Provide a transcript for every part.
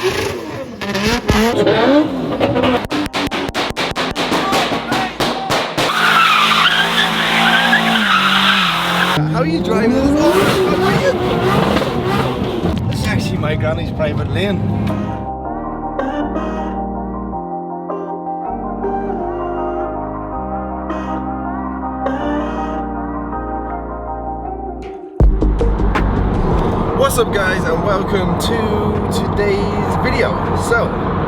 How are you driving this? Oh, this is actually my granny's private lane. What's up guys, and welcome to today's video. So,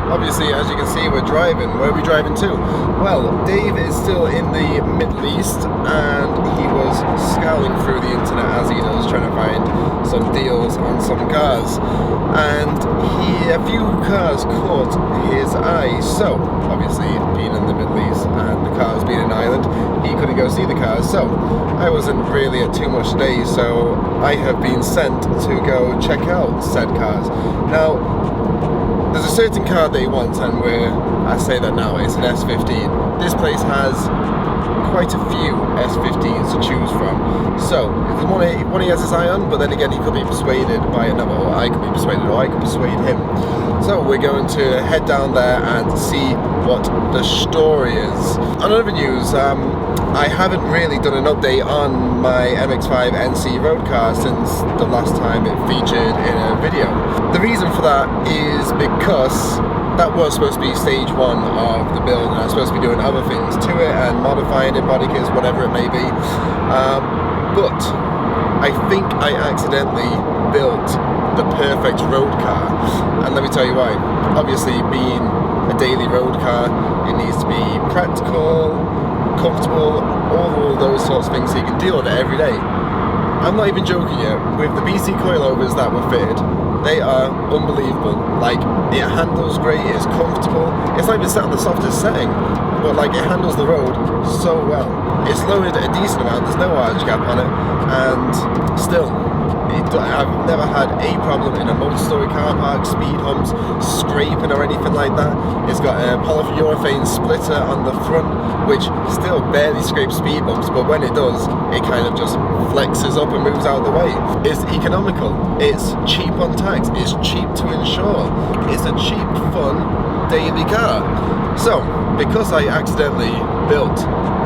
obviously as you can see we're driving. Where are we driving to? Well, Dave is still in the Middle East and he was scouring through the internet as he does, trying to find some deals on some cars. And a few cars caught his eye. So, obviously being in the Middle East and the cars being in Ireland, he couldn't go see the cars. So, I wasn't really at too much today, so I have been sent to go check out said cars. Now, there's a certain car that he wants, and I say that now, it's an S15. This place has quite a few S15s to choose from. So, if one he has his eye on, but then again he could be persuaded by another, or I could be persuaded, or I could persuade him. So we're going to head down there and see what the story is. On other news, I haven't really done an update on my MX-5 NC road car since the last time it featured in a video. The reason for that is because that was supposed to be stage one of the build, and I was supposed to be doing other things to it and modifying it, body kits, whatever it may be. But I think I accidentally built the perfect road car, and let me tell you why. Obviously, being a daily road car, it needs to be practical, comfortable, all those sorts of things, so you can deal with it every day. I'm not even joking yet, with the BC coilovers that were fitted, they are unbelievable. Like, it handles great, it's comfortable, it's not even set on the softest setting, but like it handles the road so well. It's lowered a decent amount, there's no arch gap on it, and still, I've never had a problem in a multi-story car park, speed humps, scraping or anything like that. It's got a polyurethane splitter on the front, which still barely scrapes speed bumps, but when it does, it kind of just flexes up and moves out of the way. It's economical, it's cheap on tax, it's cheap to insure, it's a cheap, fun, daily car. So, because I accidentally built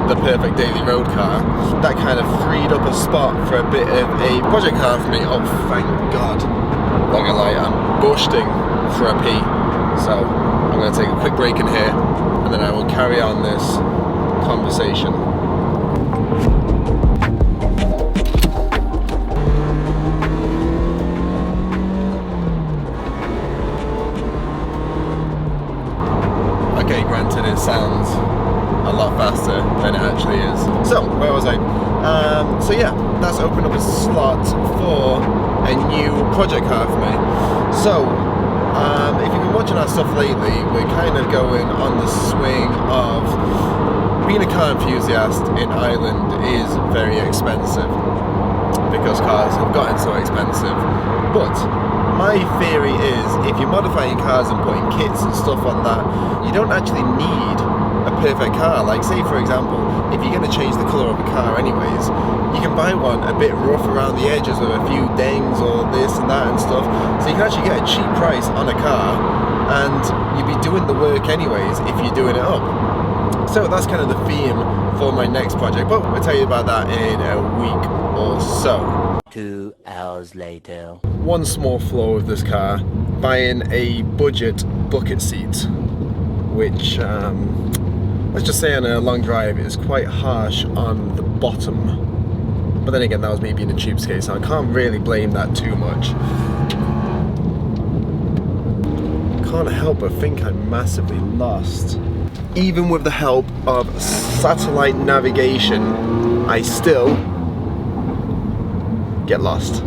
the perfect daily road car, that kind of freed up a spot for a bit of a project car for me. Oh, thank God. Not gonna lie, I'm bursting for a pee. So I'm gonna take a quick break in here and then I will carry on this conversation. Okay, granted it sounds a lot faster than it actually is. So, where was I? So yeah, that's opened up a slot for a new project car for me. So, if you've been watching our stuff lately, we're kind of going on the swing of being a car enthusiast in Ireland is very expensive because cars have gotten so expensive. But my theory is, if you're modifying cars and putting kits and stuff on that, you don't actually need a perfect car. Like, say for example, if you're going to change the colour of a car anyways, you can buy one a bit rough around the edges with a few dings or this and that and stuff, so you can actually get a cheap price on a car and you'll be doing the work anyways if you're doing it up. So that's kind of the theme for my next project, but we'll tell you about that in a week or so. 2 hours later. One small flaw with this car, buying a budget bucket seat, which let's just say on a long drive is quite harsh on the bottom. But then again, that was me being a cheapskate, so I can't really blame that too much. Can't help but think I'm massively lost. Even with the help of satellite navigation, I still get lost.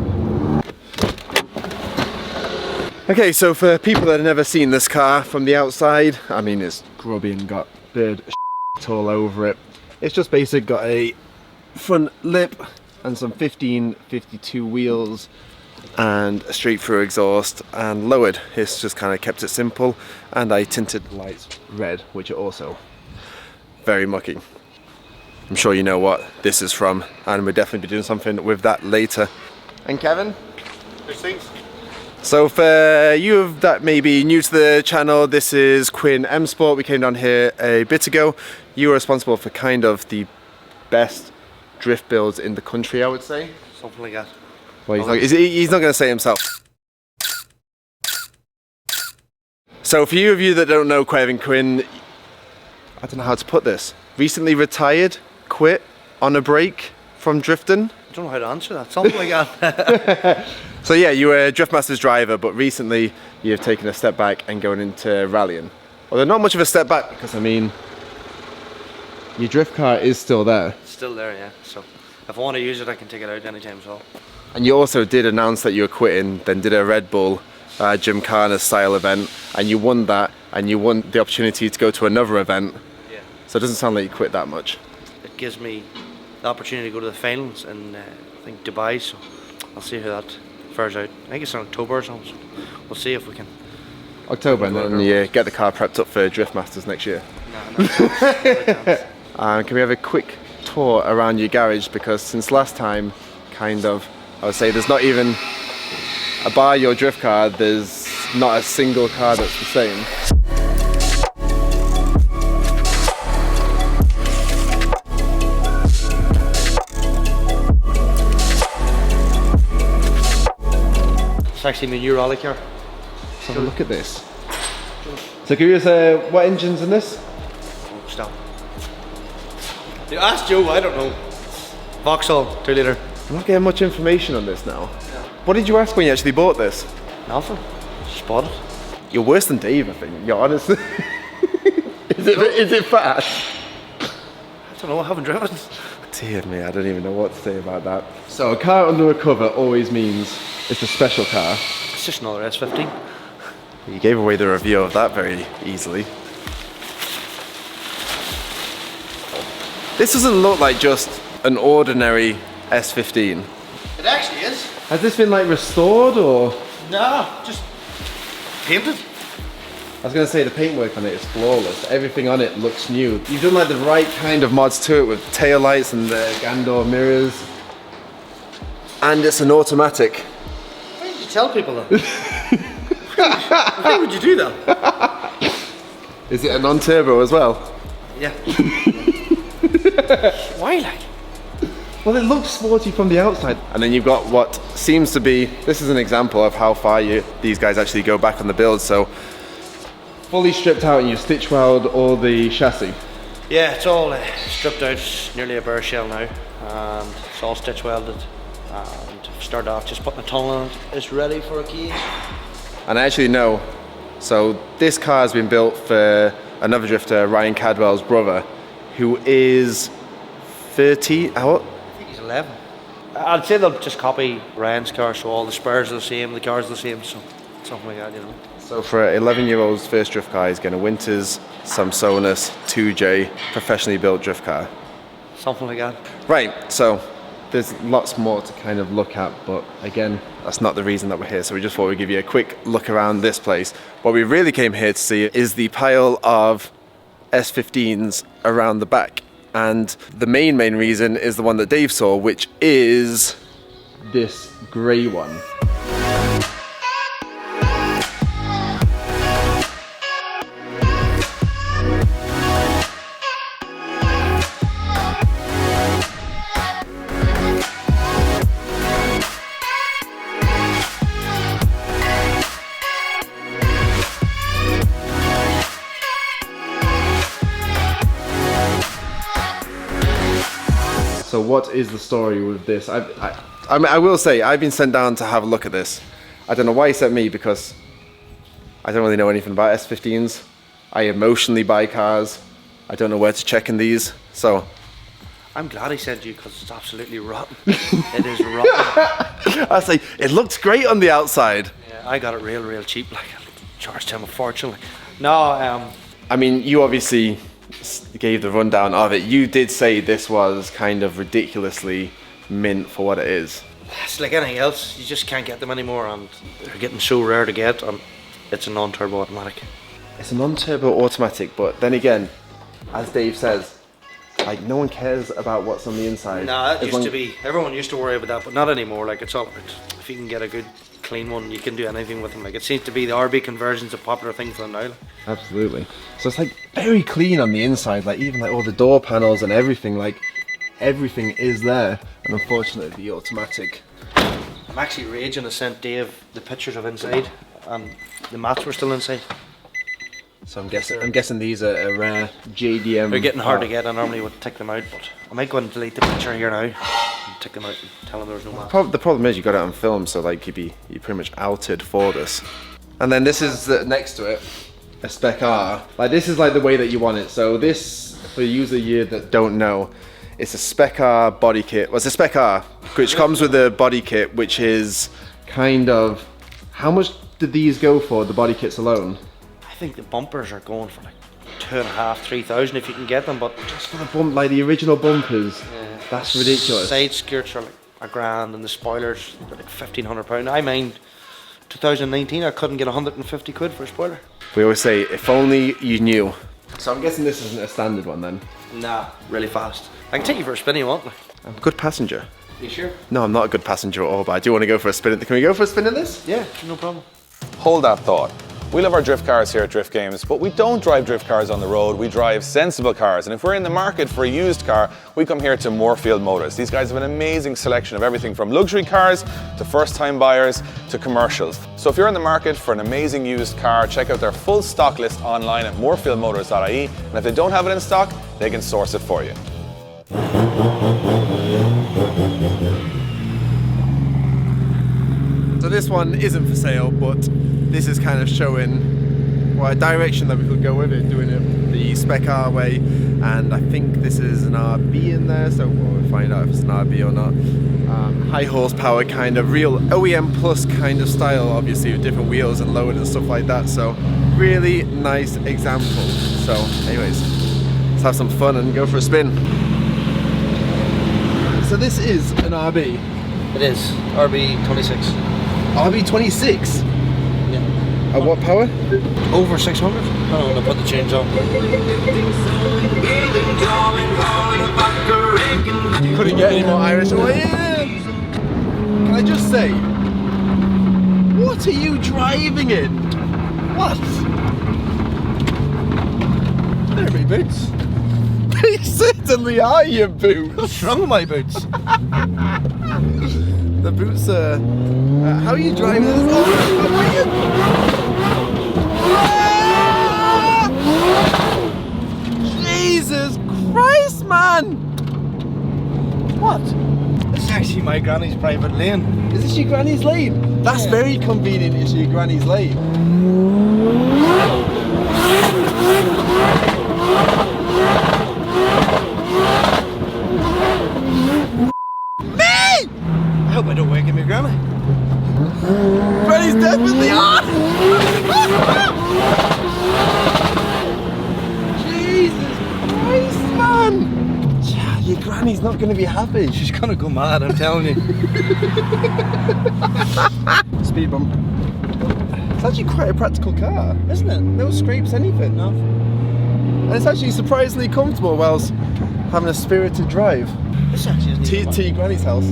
Okay, so for people that have never seen this car from the outside, I mean, it's grubby and got bird shit all over it. It's just basic, got a front lip and some 1552 wheels and a straight through exhaust and lowered. It's just kind of kept it simple, and I tinted the lights red, which are also very mucky. I'm sure you know what this is from, and we'll definitely be doing something with that later. And Kevin? There's things. So for you that may be new to the channel, this is Quinn Msport. We came down here a bit ago. You are responsible for kind of the best drift builds in the country, I would say. Something like that. Well, he's not going to say himself. So for you of you that don't know Kevin Quinn, I don't know how to put this. Recently retired, quit on a break from drifting. I don't know how to answer that. Something like that. So yeah, you were a Drift Masters driver, but recently you've taken a step back and going into rallying. Well, they're not much of a step back because, I mean, your drift car is still there. It's still there, yeah. So if I want to use it, I can take it out anytime. So. And you also did announce that you were quitting, then did a Red Bull Gymkhana style event, and you won that, and you won the opportunity to go to another event. Yeah. So it doesn't sound like you quit that much. It gives me the opportunity to go to the finals in, I think, Dubai. So I'll see how that fares out. I think it's in October or something. So we'll see if we can. October, and then you get the car prepped up for Drift Masters next year. No chance. Can we have a quick tour around your garage, because since last time, kind of, I would say there's not even a bar your drift car, there's not a single car that's the same. It's actually my new rally car. Let's have a look at this. So give us what engine's in this? Oh, stop. You asked Joe, I don't know. Vauxhall, 2 litre. I'm not getting much information on this now. What did you ask when you actually bought this? Nothing. Just bought it. You're worse than Dave, I think. You're honest. Is it fast? I don't know, I haven't driven it. Dear me, I don't even know what to say about that. So a car under a cover always means it's a special car. It's just another S15. You gave away the review of that very easily. This doesn't look like just an ordinary S15. It actually is. Has this been like restored or? No, just painted. I was going to say the paintwork on it is flawless. Everything on it looks new. You've done like the right kind of mods to it with tail lights and the Gandor mirrors. And it's an automatic. Why did you tell people that? Why would you do that? Is it a non-turbo as well? Yeah. Why like? Well, it looks sporty from the outside. And then you've got what seems to be, this is an example of how far these guys actually go back on the build. So fully stripped out and you stitch weld all the chassis. Yeah, it's all stripped out, it's nearly a bare shell now, and it's all stitch welded. And started off just putting a tunnel on it. It's ready for a cage. And I actually know, so this car has been built for another drifter, Ryan Cadwell's brother, who is 30, how old? I think he's 11. I'd say they'll just copy Ryan's car, so all the spurs are the same, the cars are the same, so something like that, you know. So for an 11-year-old's first drift car, he's getting a Winters Samsonis 2J professionally built drift car. Something like that. Right, so there's lots more to kind of look at, but again, that's not the reason that we're here. So we just thought we'd give you a quick look around this place. What we really came here to see is the pile of S15s around the back. And the main reason is the one that Dave saw, which is this grey one. So what is the story with this? I mean, I will say, I've been sent down to have a look at this. I don't know why he sent me, because I don't really know anything about S15s. I emotionally buy cars. I don't know where to check in these, so. I'm glad he sent you, because it's absolutely rotten. It is rotten. I was like, it looks great on the outside. Yeah, I got it real cheap, like, I charged him a fortune. Like. No, I mean, you obviously gave the rundown of it. You did say this was kind of ridiculously mint for what it is. It's like anything else, you just can't get them anymore, and they're getting so rare to get, and it's a non-turbo automatic. It's a non-turbo automatic, but then again, as Dave says, like, no one cares about what's on the inside. Nah, that used to be, everyone used to worry about that, but not anymore. Like, it's all about if you can get a good clean one. You can do anything with them. Like, it seems to be the RB conversion's a popular thing for them now. Like. Absolutely. So it's like very clean on the inside, like even like all the door panels and everything, like everything is there. And unfortunately the automatic. I'm actually raging. I sent Dave the pictures of inside, and the mats were still inside. So I'm guessing these are a rare JDM. They're getting hard to get. I normally would take them out, but I might go and delete the picture here now and take them out and tell them there's no mats. The problem is you got it on film, so like you're pretty much outed for this. And then this is next to it, a Spec R. Like this is like the way that you want it. So this, for user you that don't know, it's a Spec R body kit. Well, it's a Spec R, which comes with a body kit, which is kind of, how much did these go for, the body kits alone? I think the bumpers are going for like 2,500, 3,000 if you can get them, but just for the bump, like the original bumpers, that's ridiculous. Side skirts are like £1,000 and the spoilers are like £1,500. I mind 2019 I couldn't get 150 quid for a spoiler. We always say, if only you knew. So I'm guessing this isn't a standard one then? Nah, really fast. I can take you for a spin if you want. I'm a good passenger. You sure? No, I'm not a good passenger at all, but I do want to go for a spin. Can we go for a spin in this? Yeah, no problem. Hold that thought. We love our drift cars here at Drift Games, but we don't drive drift cars on the road, we drive sensible cars. And if we're in the market for a used car, we come here to Moorfield Motors. These guys have an amazing selection of everything from luxury cars to first-time buyers to commercials. So if you're in the market for an amazing used car, check out their full stock list online at moorfieldmotors.ie, and if they don't have it in stock, they can source it for you. So this one isn't for sale, but this is kind of showing a direction that we could go with it, doing it the Spec R way. And I think this is an RB in there, so we'll find out if it's an RB or not. High horsepower, kind of real OEM plus kind of style, obviously with different wheels and lowered and stuff like that. So really nice example. So anyways, let's have some fun and go for a spin. So this is an RB. It is RB26. RB26? Yeah. At what power? Over 600. Oh, I'm gonna put the change on. Couldn't get any more Irish. Oh, yeah. Can I just say, what are you driving in? What? They're my boots. They certainly are your boots. What's wrong with my boots? The boots are... how are you driving this? Jesus Christ, man! What? This is actually my granny's private lane. Is this your granny's lane? That's very convenient, it's your granny's lane. I hope I don't wake up my granny. Granny's definitely on! Jesus Christ, man! Yeah, your granny's not going to be happy. She's gonna go mad, I'm telling you. Speed bump. It's actually quite a practical car, isn't it? No scrapes, anything. No. And it's actually surprisingly comfortable whilst having a spirited drive. This actually isn't even To your granny's house.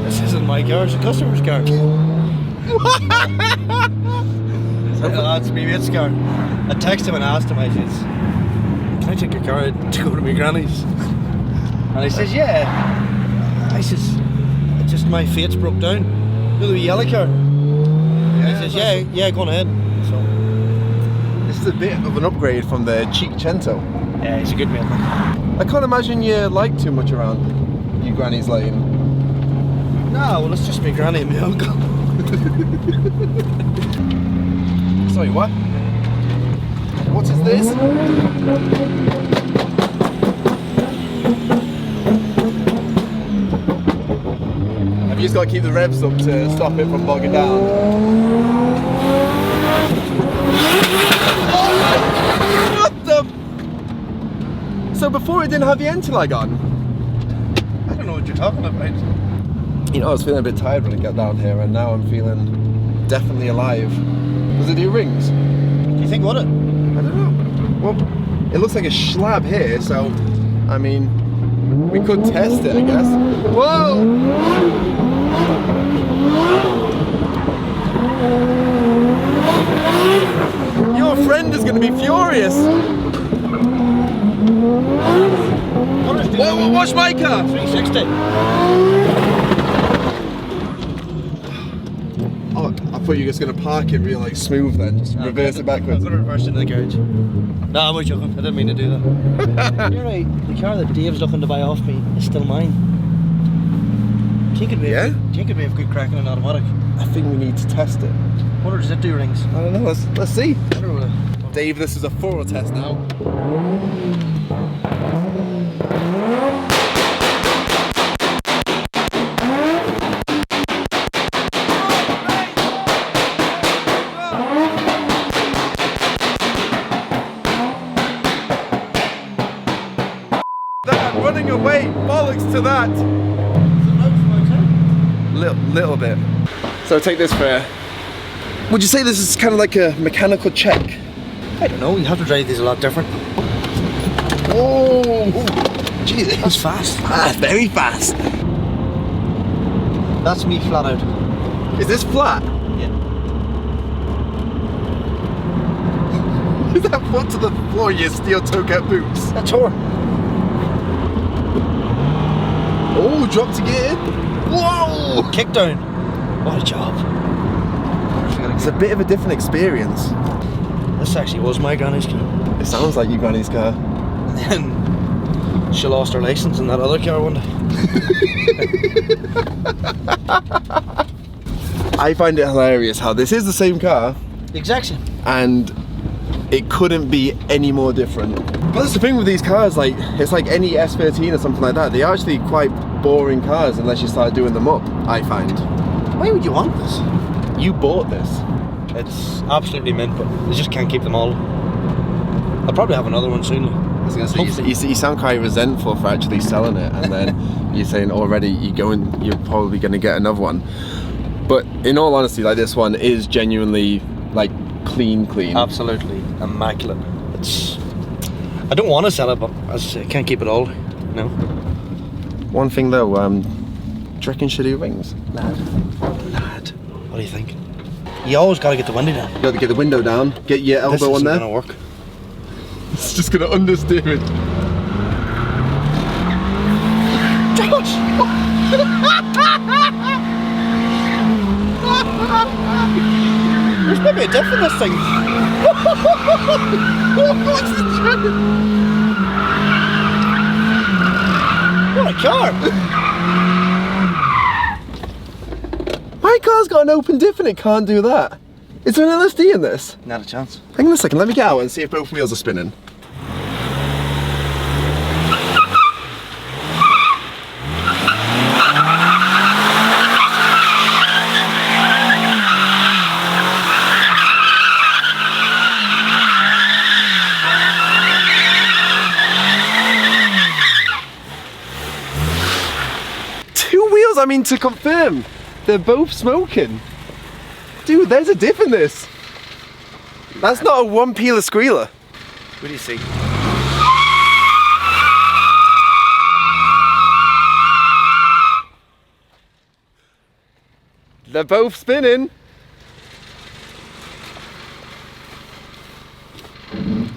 This isn't my car, it's a customer's car. That's my mate's car. I texted him and asked him, I says, can I take your car to go to my granny's? And he says, yeah. I says, it's just my fate's broke down. You know the wee yellow car? Yeah, he says, yeah, go on ahead. So This is a bit of an upgrade from the Cinquecento. yeah, he's a good mate. I can't imagine you like too much around your granny's lane. No, well, it's just my granny and my uncle. Sorry, what? What is this? Have you just got to keep the revs up to stop it from bogging down? What the? So before it didn't have the anti-lag on? I don't know what you're talking about. You know, I was feeling a bit tired when I got down here, and now I'm feeling definitely alive. Does it do rings? Do you think what it? I don't know. Well, it looks like a slab here, so I mean, we could test it, I guess. Whoa! Your friend is going to be furious. Whoa, watch my car. 360. Oh, I thought you were just going to park it real like smooth then, just reverse it backwards. I'm going to reverse into the garage. No, I'm joking. I didn't mean to do that. You're right. The car that Dave's looking to buy off me is still mine. Do you think it'd be a good crack in an automatic? I think we need to test it. What does it do rings? I don't know, let's see. Dave, this is a thorough test now. That, running away, bollocks to that. Little bit. So take this for. Would you say this is kind of like a mechanical check? I don't know, you have to drive these a lot different. Oh, Jesus. That's fast. Fast, very fast. That's me flat out. Is this flat? Yeah. Is that foot to the floor, you steel toe cap boots? That's her. Oh, drop to gear. Whoa! Kick down. What a job. It's a bit of a different experience. This actually was my granny's car. It sounds like your granny's car. And then she lost her license in that other car one day. I find it hilarious how this is the same car The exact same. and it couldn't be any more different. But that's the thing with these cars, like it's like any S13 or something like that. They're actually quite boring cars unless you start doing them up, I find. Why would you want this? You bought this. It's absolutely mint, but they just can't keep them all. I'll probably have another one soon. I was gonna say, you sound quite resentful for actually selling it, and then you're saying already you're probably gonna get another one. But in all honesty, like this one is genuinely like clean. Absolutely immaculate. I don't want to sell it, but I can't keep it all. No. One thing though, do you reckon should do rings? Lad. What do you think? You always got to get the window down. You got to get the window down, get your elbow on there. This isn't going to work. It's just gonna understeer it. Josh! There's maybe a diff in this thing. What's the trick? What a car! My car's got an open diff and it can't do that. Is there an LSD in this? Not a chance. Hang on a second, let me get out and see if both wheels are spinning. Two wheels, I mean, to confirm, they're both smoking. Dude, there's a diff in this. That's not a one-peeler squealer. What do you see? They're both spinning.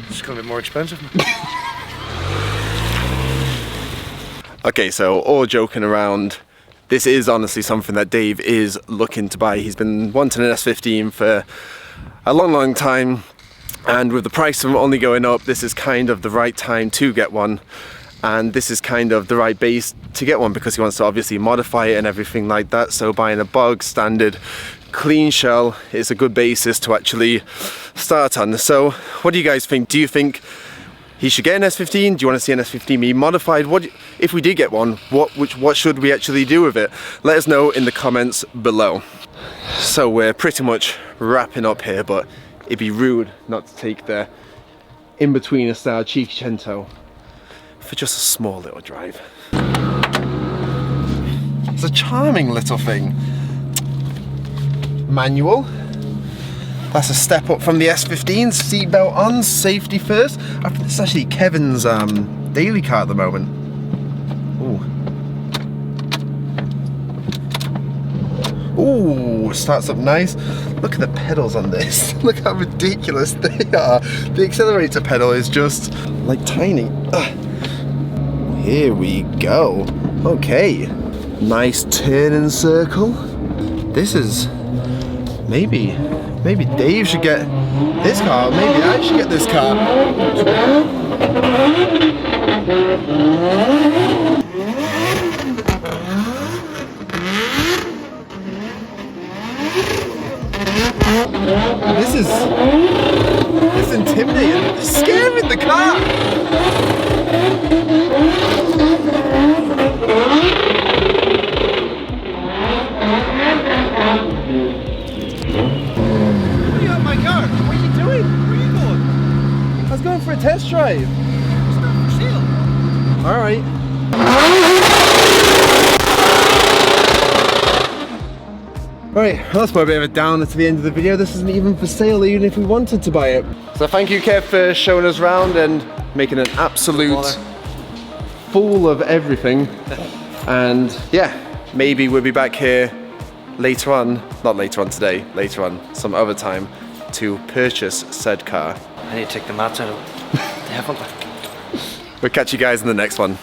It's going to be more expensive. Okay, so all joking around, this is honestly something that Dave is looking to buy. He's been wanting an S15 for a long time, and with the price of them only going up, this is kind of the right time to get one, and this is kind of the right base to get one because he wants to obviously modify it and everything like that. So buying a bog standard clean shell is a good basis to actually start on. So what do you guys think? Do you think he should get an S15? Do you want to see an S15 be modified? What if we did get one? What should we actually do with it? Let us know in the comments below. So we're pretty much wrapping up here, but it'd be rude not to take the in-betweener style Cinquecento for just a small little drive. It's a charming little thing. Manual. That's a step up from the S15s. Seatbelt on, safety first. I think this is actually Kevin's daily car at the moment. Ooh. Ooh, starts up nice. Look at the pedals on this. Look how ridiculous they are. The accelerator pedal is just like tiny. Here we go. Okay. Nice turning circle. This is maybe Dave should get this car. Maybe I should get this car. This is intimidating. It's scaring the car. What are you on my car? What are you doing? Where are you going? I was going for a test drive. It's not for sale. All right. Right, well, that's my bit of a downer to the end of the video. This isn't even for sale, even if we wanted to buy it. So thank you, Kev, for showing us around and making an absolute fool of everything. And yeah, maybe we'll be back here later on, not later on today, later on, some other time, to purchase said car. I need to take the mats out of it. Definitely. We'll catch you guys in the next one.